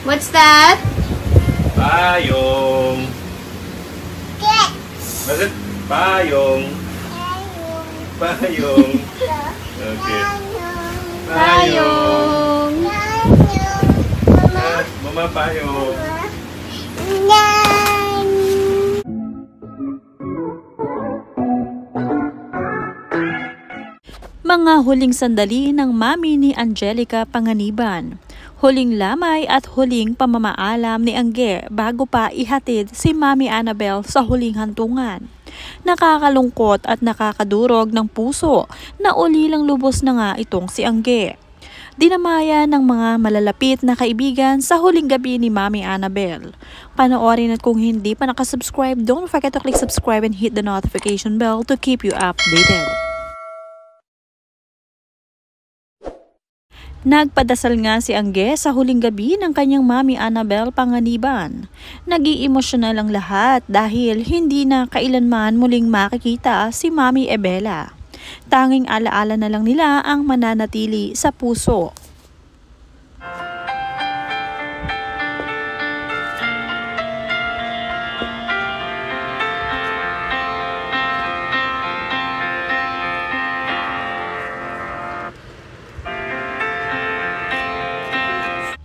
What's that? Payong. Bakit? Payong. Payong. Okay. Payong. Mama, payong. Mga huling sandali ng mami ni Angelica Panganiban. Huling lamay at huling pamamaalam ni Angge bago pa ihatid si Mami Annabel sa huling hantungan. Nakakalungkot at nakakadurog ng puso na ulilang lubos na nga itong si Angge. Dinamayan ng mga malalapit na kaibigan sa huling gabi ni Mami Annabel. Panoorin at kung hindi pa nakasubscribe, don't forget to click subscribe and hit the notification bell to keep you updated. Nagpadasal nga si Angge sa huling gabi ng kanyang Mami Annabel Panganiban. Nag-i-emosyonal ang lahat dahil hindi na kailanman muling makikita si Mami Ebela. Tanging alaala na lang nila ang mananatili sa puso.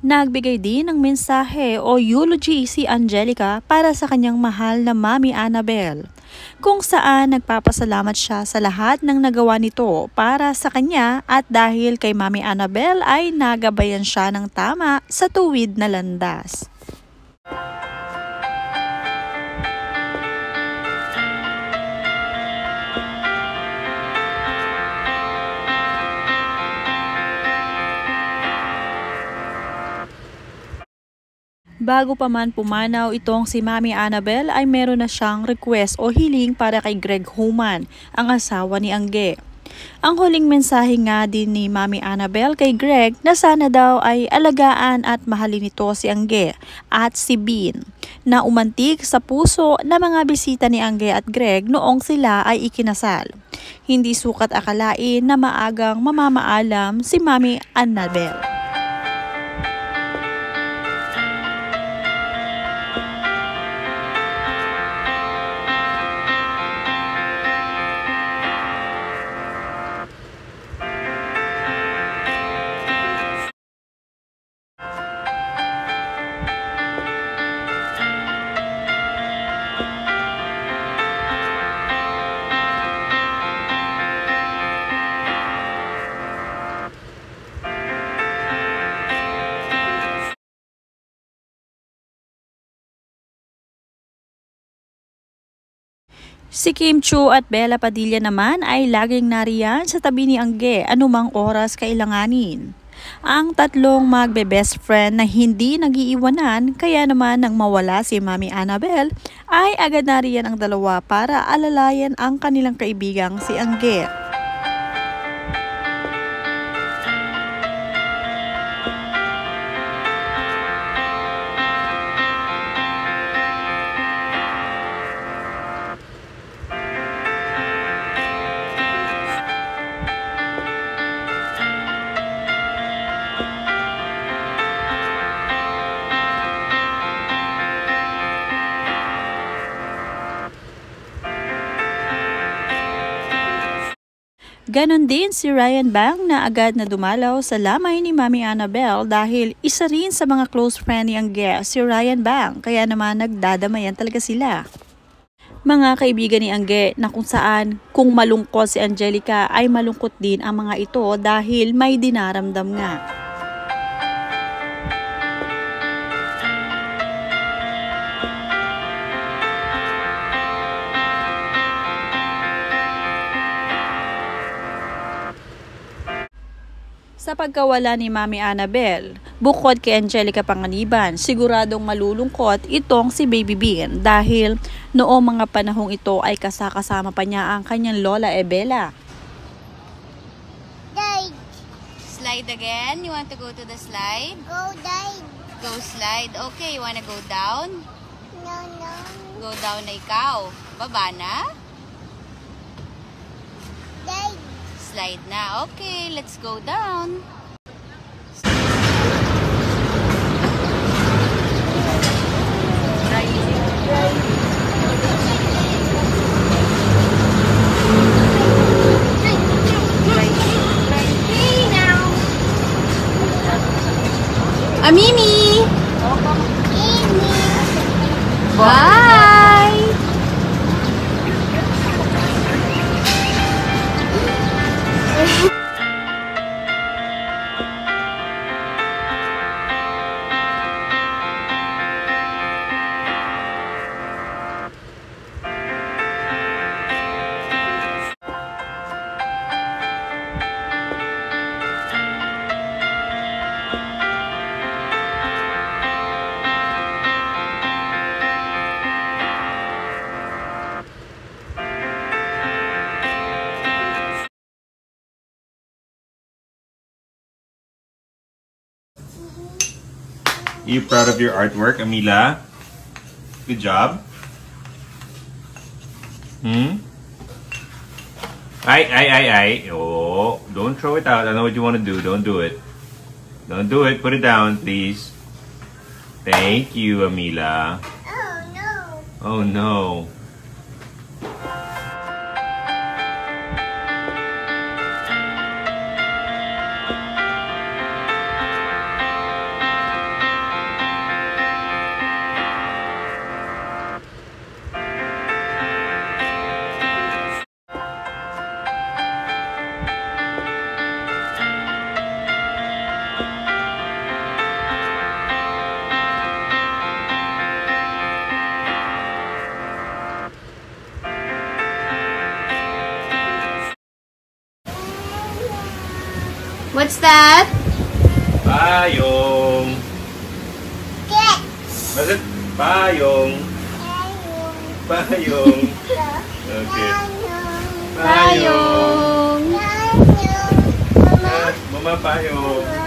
Nagbigay din ng mensahe o eulogy si Angelica para sa kanyang mahal na Mami Annabel, kung saan nagpapasalamat siya sa lahat ng nagawa nito para sa kanya at dahil kay Mami Annabel ay nagabayan siya ng tama sa tuwid na landas. Bago pa man pumanaw itong si Mami Annabel ay meron na siyang request o hiling para kay Greg Human, ang asawa ni Angge. Ang huling mensahe nga din ni Mami Annabel kay Greg na sana daw ay alagaan at mahalin nito si Angge at si Bean, na umantig sa puso na mga bisita ni Angge at Greg noong sila ay ikinasal. Hindi sukat akalain na maagang mamamaalam si Mami Annabel. Si Kim Chiu at Bella Padilla naman ay laging nariyan sa tabi ni Angge anumang oras kailanganin. Ang tatlong magbe-best friend na hindi nag-iiwanan, kaya naman nang mawala si Mami Annabel ay agad nariyan ang dalawa para alalayan ang kanilang kaibigang si Angge. Ganon din si Ryan Bang na agad na dumalaw sa lamay ni Mami Annabel dahil isa rin sa mga close friend ni Angge si Ryan Bang, kaya naman nagdadamayan talaga sila. Mga kaibigan ni Angge na kung saan kung malungkot si Angelica ay malungkot din ang mga ito dahil may dinaramdam nga. Sa pagkawala ni Mami Annabel, bukod kay Angelica Panganiban, siguradong malulungkot itong si Baby Bean dahil noong mga panahong ito ay kasama pa niya ang kanyang lola Ebela. Slide. Slide again? You want to go to the slide? Go slide. Go slide. Okay, you wanna go down? No, no. Go down na ikaw. Baba na? Slide. Slide na. Okay, let's go down. Amimi! Ini. Bye! You proud of your artwork, Amila? Good job. Ay. Oh, don't throw it out. I know what you want to do. Don't do it. Don't do it. Put it down, please. Thank you, Amila. Oh no. Oh, no. What's that? Payong. Get. What's it? Payong. Payung. Payong. Okay. Payung. Payong. Payung. Mama. Mama Payong.